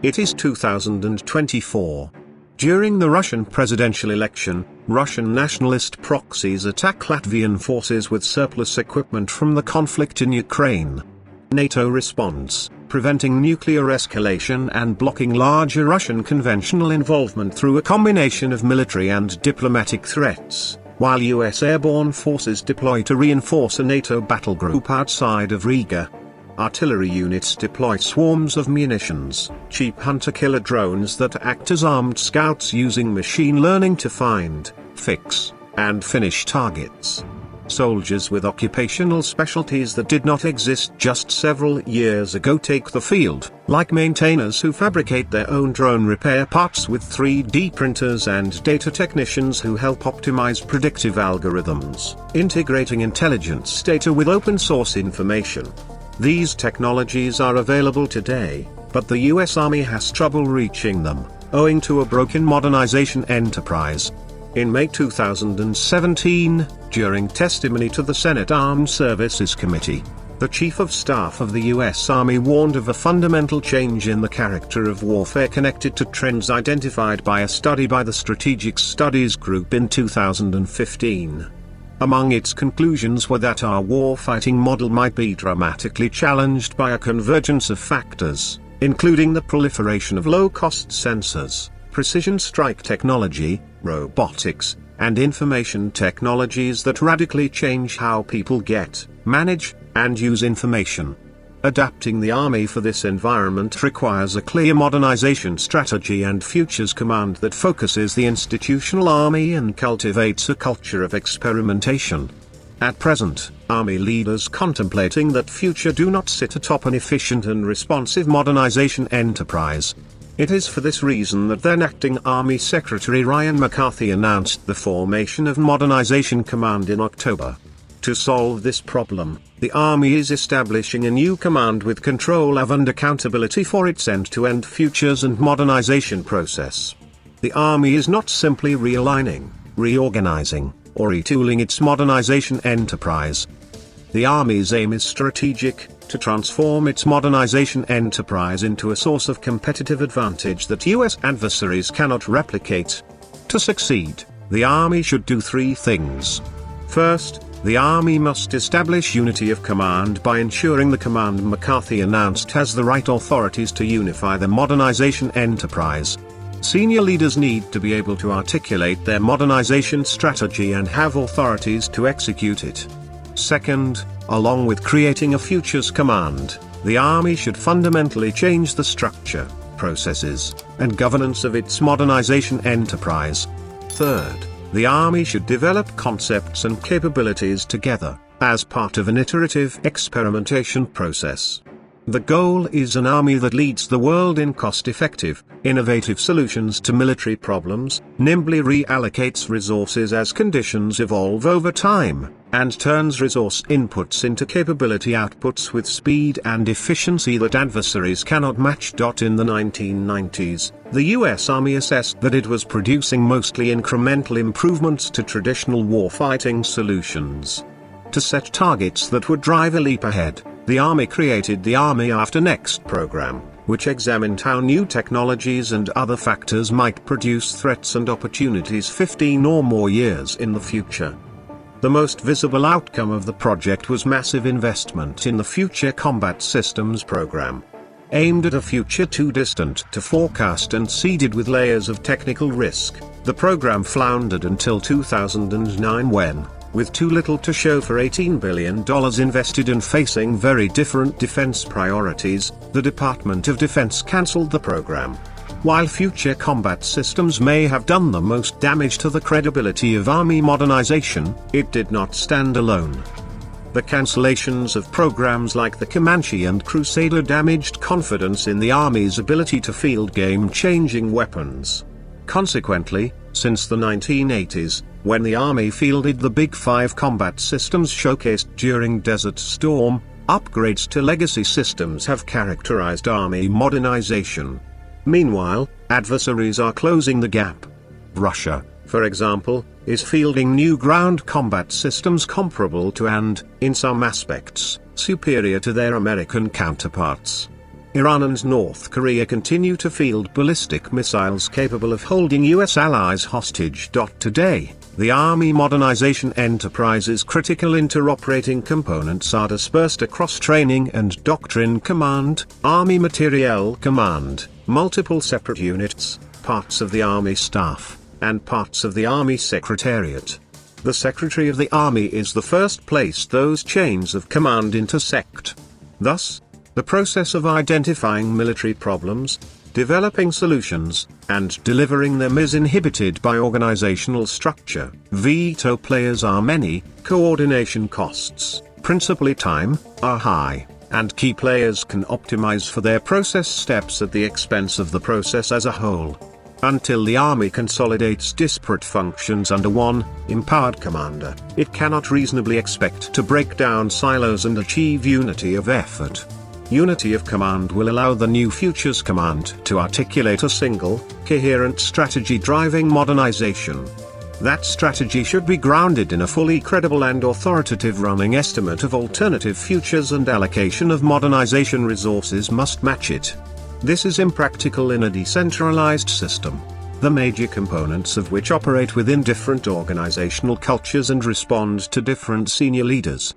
It is 2024. During the Russian presidential election, Russian nationalist proxies attack Latvian forces with surplus equipment from the conflict in Ukraine. NATO responds, preventing nuclear escalation and blocking larger Russian conventional involvement through a combination of military and diplomatic threats, while US airborne forces deploy to reinforce a NATO battle group outside of Riga. Artillery units deploy swarms of munitions, cheap hunter-killer drones that act as armed scouts using machine learning to find, fix, and finish targets. Soldiers with occupational specialties that did not exist just several years ago take the field, like maintainers who fabricate their own drone repair parts with 3D printers and data technicians who help optimize predictive algorithms, integrating intelligence data with open-source information. These technologies are available today, but the US Army has trouble reaching them, owing to a broken modernization enterprise. In May 2017, during testimony to the Senate Armed Services Committee, the Chief of Staff of the US Army warned of a fundamental change in the character of warfare connected to trends identified by a study by the Strategic Studies Group in 2015. Among its conclusions were that our warfighting model might be dramatically challenged by a convergence of factors, including the proliferation of low-cost sensors, precision strike technology, robotics, and information technologies that radically change how people get, manage, and use information. Adapting the Army for this environment requires a clear modernization strategy and futures command that focuses the institutional Army and cultivates a culture of experimentation. At present, Army leaders contemplating that future do not sit atop an efficient and responsive modernization enterprise. It is for this reason that then Acting Army Secretary Ryan McCarthy announced the formation of Modernization Command in October. To solve this problem, the Army is establishing a new command with control of and accountability for its end-to-end futures and modernization process. The Army is not simply realigning, reorganizing, or retooling its modernization enterprise. The Army's aim is strategic, to transform its modernization enterprise into a source of competitive advantage that US adversaries cannot replicate. To succeed, the Army should do three things. First, the Army must establish unity of command by ensuring the command McCarthy announced has the right authorities to unify the modernization enterprise. Senior leaders need to be able to articulate their modernization strategy and have authorities to execute it. Second, along with creating a futures command, the Army should fundamentally change the structure, processes, and governance of its modernization enterprise. Third, the Army should develop concepts and capabilities together, as part of an iterative experimentation process. The goal is an Army that leads the world in cost-effective, innovative solutions to military problems, nimbly reallocates resources as conditions evolve over time, and turns resource inputs into capability outputs with speed and efficiency that adversaries cannot match. In the 1990s, the US Army assessed that it was producing mostly incremental improvements to traditional warfighting solutions. To set targets that would drive a leap ahead, the Army created the Army After Next program, which examined how new technologies and other factors might produce threats and opportunities 15 or more years in the future. The most visible outcome of the project was massive investment in the Future Combat Systems program. Aimed at a future too distant to forecast and seeded with layers of technical risk, the program floundered until 2009 when, with too little to show for $18 billion invested and facing very different defense priorities, the Department of Defense cancelled the program. While Future Combat Systems may have done the most damage to the credibility of Army modernization, it did not stand alone. The cancellations of programs like the Comanche and Crusader damaged confidence in the Army's ability to field game-changing weapons. Consequently, since the 1980s, when the Army fielded the Big Five combat systems showcased during Desert Storm, upgrades to legacy systems have characterized Army modernization. Meanwhile, adversaries are closing the gap. Russia, for example, is fielding new ground combat systems comparable to and, in some aspects, superior to their American counterparts. Iran and North Korea continue to field ballistic missiles capable of holding US allies hostage. Today, the Army modernization enterprise is critical. Interoperating components are dispersed across Training and Doctrine Command, Army Materiel Command, multiple separate units, parts of the Army staff, and parts of the Army Secretariat. The Secretary of the Army is the first place those chains of command intersect. Thus, the process of identifying military problems, developing solutions, and delivering them is inhibited by organizational structure. Veto players are many, coordination costs, principally time, are high, and key players can optimize for their process steps at the expense of the process as a whole. Until the Army consolidates disparate functions under one, empowered commander, it cannot reasonably expect to break down silos and achieve unity of effort. Unity of command will allow the new Futures Command to articulate a single, coherent strategy driving modernization. That strategy should be grounded in a fully credible and authoritative running estimate of alternative futures, and allocation of modernization resources must match it. This is impractical in a decentralized system, the major components of which operate within different organizational cultures and respond to different senior leaders.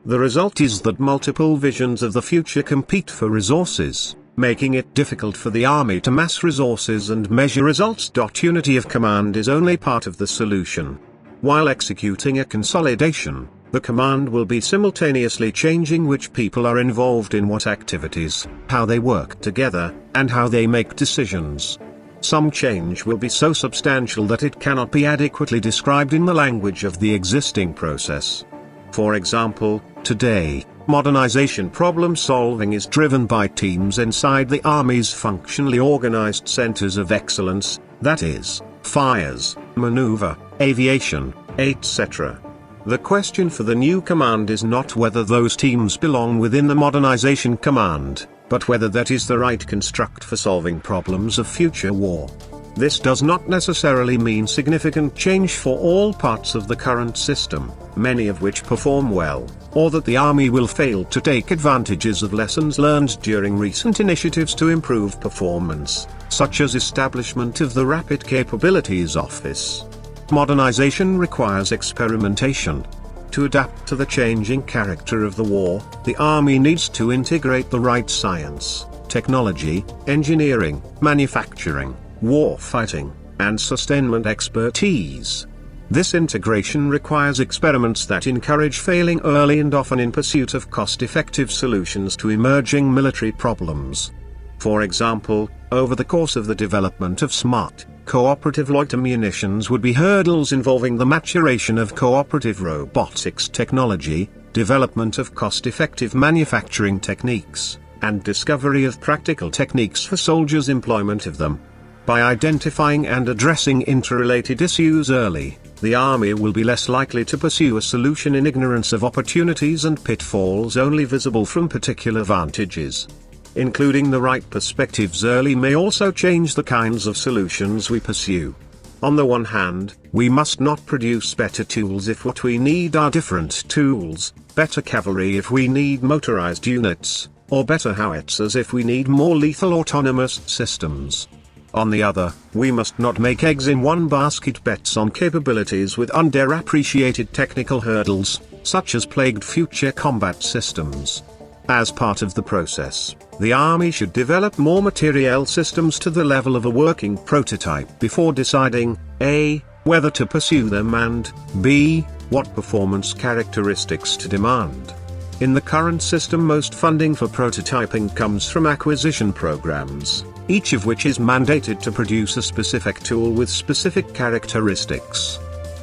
The result is that multiple visions of the future compete for resources, making it difficult for the Army to mass resources and measure results. Unity of command is only part of the solution. While executing a consolidation, the command will be simultaneously changing which people are involved in what activities, how they work together, and how they make decisions. Some change will be so substantial that it cannot be adequately described in the language of the existing process. For example, today, modernization problem solving is driven by teams inside the Army's functionally organized centers of excellence, that is, fires, maneuver, aviation, etc. The question for the new command is not whether those teams belong within the modernization command, but whether that is the right construct for solving problems of future war. This does not necessarily mean significant change for all parts of the current system, many of which perform well, or that the Army will fail to take advantages of lessons learned during recent initiatives to improve performance, such as establishment of the Rapid Capabilities Office. Modernization requires experimentation. To adapt to the changing character of the war, the Army needs to integrate the right science, technology, engineering, manufacturing, warfighting, and sustainment expertise. This integration requires experiments that encourage failing early and often in pursuit of cost-effective solutions to emerging military problems. For example, over the course of the development of smart, cooperative loiter munitions would be hurdles involving the maturation of cooperative robotics technology, development of cost-effective manufacturing techniques, and discovery of practical techniques for soldiers' employment of them. By identifying and addressing interrelated issues early, the Army will be less likely to pursue a solution in ignorance of opportunities and pitfalls only visible from particular vantages. Including the right perspectives early may also change the kinds of solutions we pursue. On the one hand, we must not produce better tools if what we need are different tools, better cavalry if we need motorized units, or better howitzers if we need more lethal autonomous systems. On the other, we must not make eggs in one basket bets on capabilities with underappreciated technical hurdles, such as plagued future combat systems. As part of the process, the Army should develop more materiel systems to the level of a working prototype before deciding, A, whether to pursue them, and B, what performance characteristics to demand. In the current system, most funding for prototyping comes from acquisition programs, each of which is mandated to produce a specific tool with specific characteristics.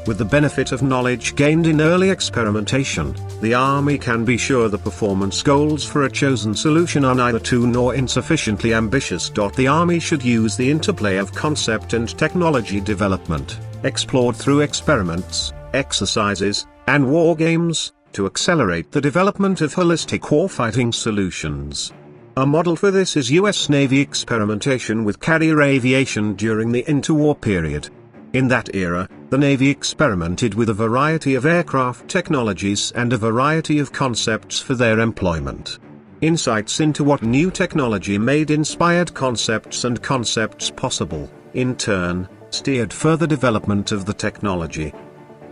With the benefit of knowledge gained in early experimentation, the Army can be sure the performance goals for a chosen solution are neither too nor insufficiently ambitious. The Army should use the interplay of concept and technology development, explored through experiments, exercises, and war games, to accelerate the development of holistic warfighting solutions. A model for this is U.S. Navy experimentation with carrier aviation during the interwar period. In that era, the Navy experimented with a variety of aircraft technologies and a variety of concepts for their employment. insights into what new technology made inspired concepts and concepts possible, in turn, steered further development of the technology.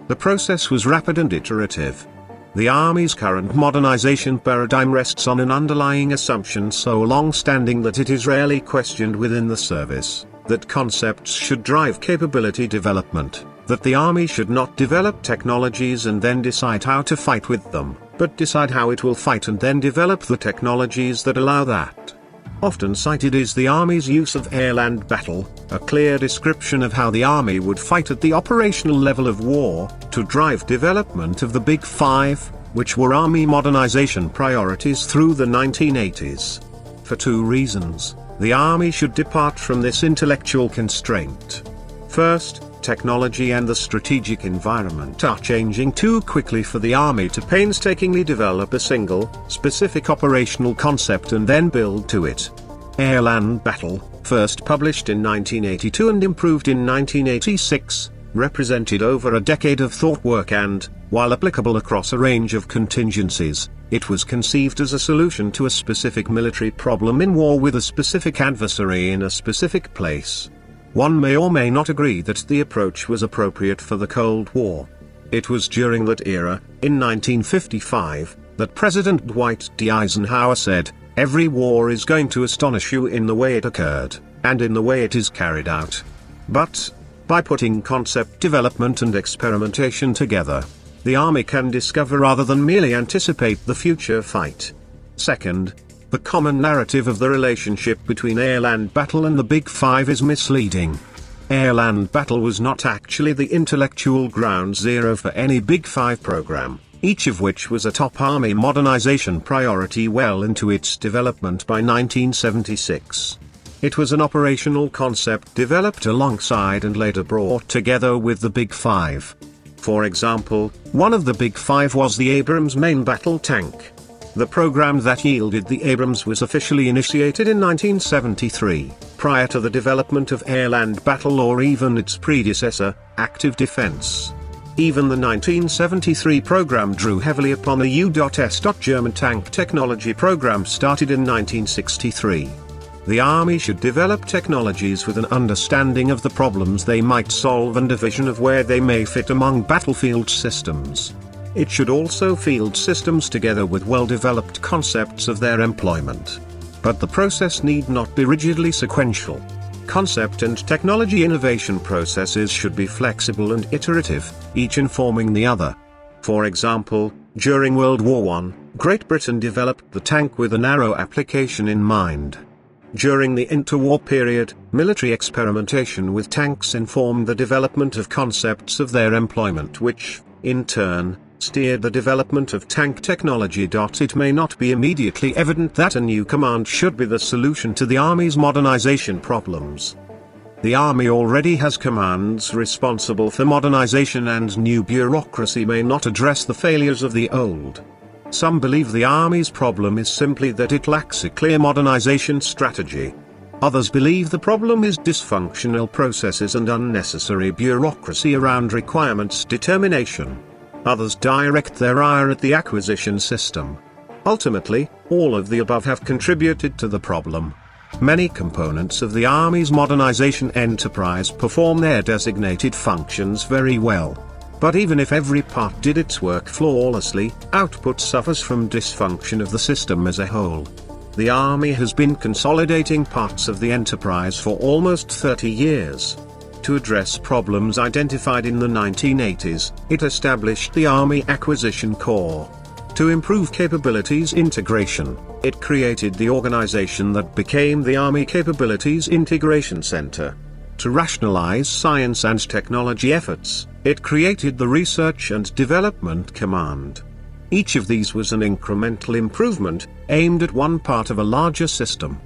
The process was rapid and iterative. The Army's current modernization paradigm rests on an underlying assumption so long-standing that it is rarely questioned within the service, that concepts should drive capability development, that the Army should not develop technologies and then decide how to fight with them, but decide how it will fight and then develop the technologies that allow that. Often cited is the Army's use of air-land battle, a clear description of how the Army would fight at the operational level of war, to drive development of the Big Five, which were Army modernization priorities through the 1980s. For two reasons, the Army should depart from this intellectual constraint. First, technology and the strategic environment are changing too quickly for the Army to painstakingly develop a single, specific operational concept and then build to it. Air-land battle, first published in 1982 and improved in 1986, represented over a decade of thought work and, while applicable across a range of contingencies, it was conceived as a solution to a specific military problem in war with a specific adversary in a specific place. One may or may not agree that the approach was appropriate for the Cold War. It was during that era, in 1955, that President Dwight D. Eisenhower said, "Every war is going to astonish you in the way it occurred, and in the way it is carried out. But, by putting concept development and experimentation together, the Army can discover rather than merely anticipate the future fight." Second, the common narrative of the relationship between air-land battle and the Big Five is misleading. Air-land battle was not actually the intellectual ground zero for any Big Five program, each of which was a top Army modernization priority well into its development by 1976. It was an operational concept developed alongside and later brought together with the Big Five. For example, one of the Big Five was the Abrams main battle tank. The program that yielded the Abrams was officially initiated in 1973, prior to the development of air-land battle or even its predecessor, active defense. Even the 1973 program drew heavily upon the U.S. German tank technology program started in 1963. The Army should develop technologies with an understanding of the problems they might solve and a vision of where they may fit among battlefield systems. It should also field systems together with well-developed concepts of their employment. But the process need not be rigidly sequential. Concept and technology innovation processes should be flexible and iterative, each informing the other. For example, during World War I, Great Britain developed the tank with a narrow application in mind. During the interwar period, military experimentation with tanks informed the development of concepts of their employment which, in turn, steered the development of tank technology. It may not be immediately evident that a new command should be the solution to the Army's modernization problems. The Army already has commands responsible for modernization and new bureaucracy may not address the failures of the old. Some believe the Army's problem is simply that it lacks a clear modernization strategy. Others believe the problem is dysfunctional processes and unnecessary bureaucracy around requirements determination. Others direct their ire at the acquisition system. Ultimately, all of the above have contributed to the problem. Many components of the Army's modernization enterprise perform their designated functions very well. But even if every part did its work flawlessly, output suffers from dysfunction of the system as a whole. The Army has been consolidating parts of the enterprise for almost 30 years. To address problems identified in the 1980s, it established the Army Acquisition Corps. To improve capabilities integration, it created the organization that became the Army Capabilities Integration Center. To rationalize science and technology efforts, it created the Research and Development Command. Each of these was an incremental improvement, aimed at one part of a larger system.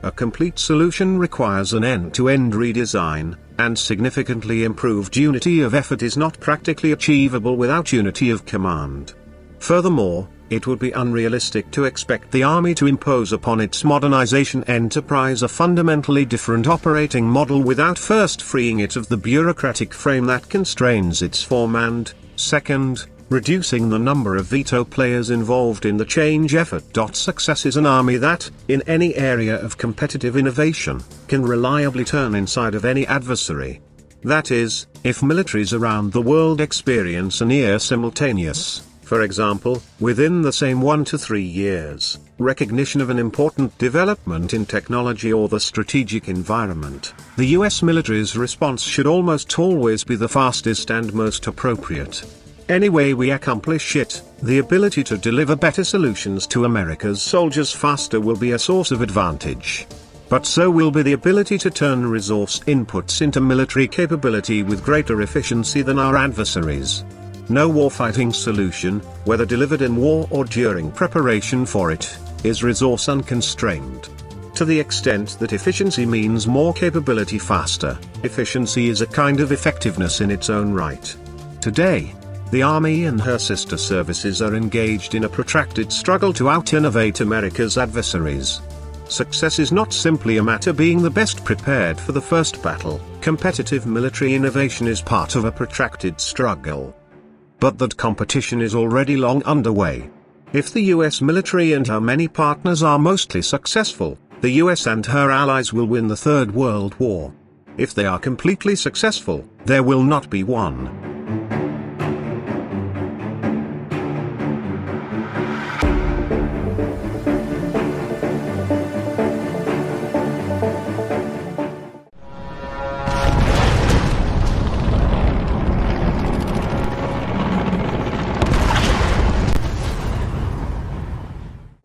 A complete solution requires an end-to-end redesign, and significantly improved unity of effort is not practically achievable without unity of command. Furthermore, it would be unrealistic to expect the Army to impose upon its modernization enterprise a fundamentally different operating model without first freeing it of the bureaucratic frame that constrains its form and, second, reducing the number of veto players involved in the change effort. Success is an army that, in any area of competitive innovation, can reliably turn inside of any adversary. That is, if militaries around the world experience a near simultaneous, for example, within the same 1 to 3 years, recognition of an important development in technology or the strategic environment, the US military's response should almost always be the fastest and most appropriate. Any way we accomplish it, the ability to deliver better solutions to America's soldiers faster will be a source of advantage. But so will be the ability to turn resource inputs into military capability with greater efficiency than our adversaries. No warfighting solution, whether delivered in war or during preparation for it, is resource unconstrained. To the extent that efficiency means more capability faster, efficiency is a kind of effectiveness in its own right. Today, the Army and her sister services are engaged in a protracted struggle to out-innovate America's adversaries. Success is not simply a matter being the best prepared for the first battle. Competitive military innovation is part of a protracted struggle. But that competition is already long underway. If the US military and her many partners are mostly successful, the US and her allies will win the Third World War. If they are completely successful, there will not be one.